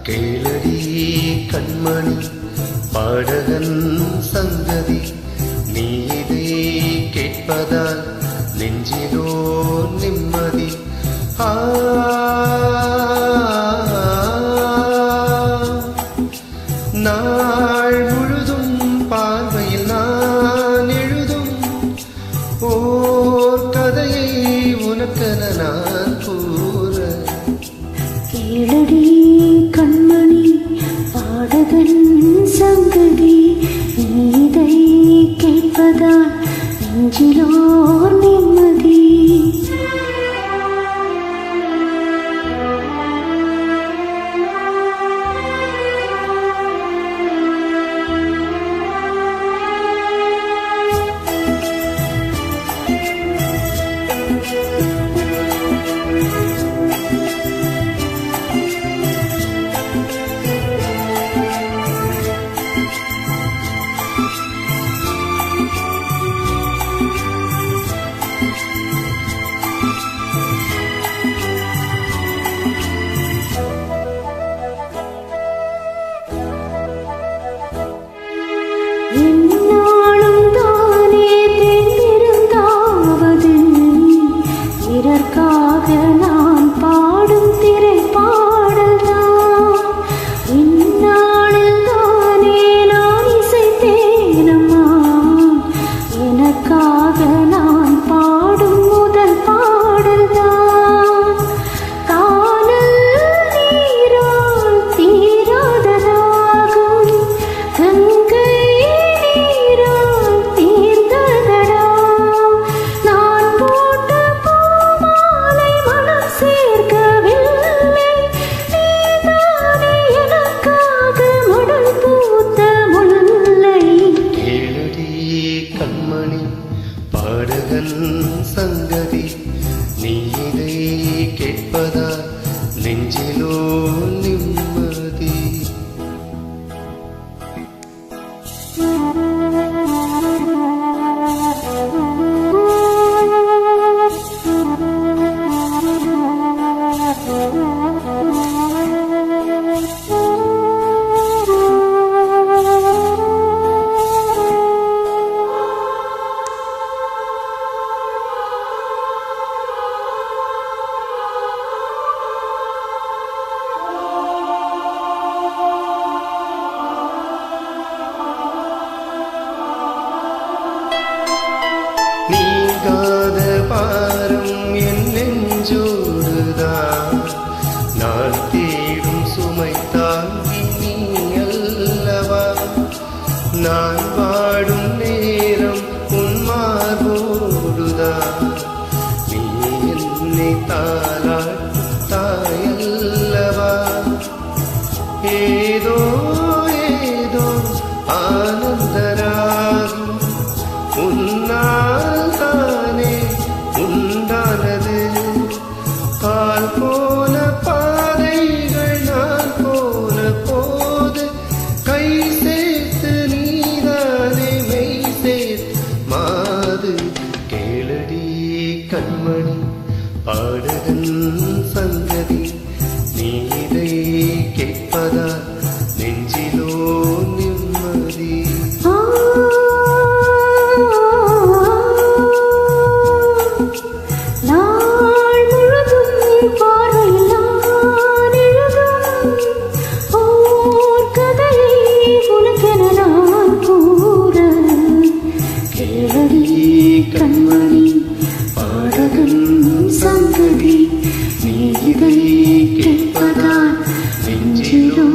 கேளடி கண்மணி பாடகன் சங்கதி, நீ இதை கேட்பதால் நெஞ்சிலோ நிம்மதி. நாள் முழுதும் பார்வையில் நான் எழுதும் ஓர் கதையை உனக்கென நான் கூற. கேளடி கண்மணி பாடகன் சங்கதி, நீதை கேட்பதால் நெஞ்சிலோர் நிம்மதி. என்னாலும் தானே தேர்ந்திருந்தாவது பிறர்க்காக நான் பாடும் திரைப்பாடல்தான். இந்நாளில் தானே நான் இசைத்தேனம்மா, எனக்காக நான் பாடும் முதல் பாடல்தான். காணல் நீரால் தீராததாகும் கங்கை கண்மணி பாடகன் சங்கதி, நீ இதை கேட்பதா நெஞ்சிலோ நிம்மதி. நீங்காத பாரம் என் நெஞ்சோடுதான், நான் தேடும் சுமை தாங்கி நீ அல்லவா. நான் பாடும் நேரம் உன் மார்போடுதான், நீ என்னை தாலாட்டாயல்லவா. ஏதோ ஏதோ ஆனந்தராகும் உன்னால் தானே உண்டானது. கால் போன பாதைகள் நான் போன போது கை சேர்த்து நீதானே மெய் சேர்த்து மாது. கேளடி கண்மணி பாடகன் சங்கதி, நீ இதை கேட்பதா நெஞ்சிலோ நிம்மதி. கண்மணி பாடகன் சங்கதி, நீ இதை கேட்பதால் நெஞ்சிலோ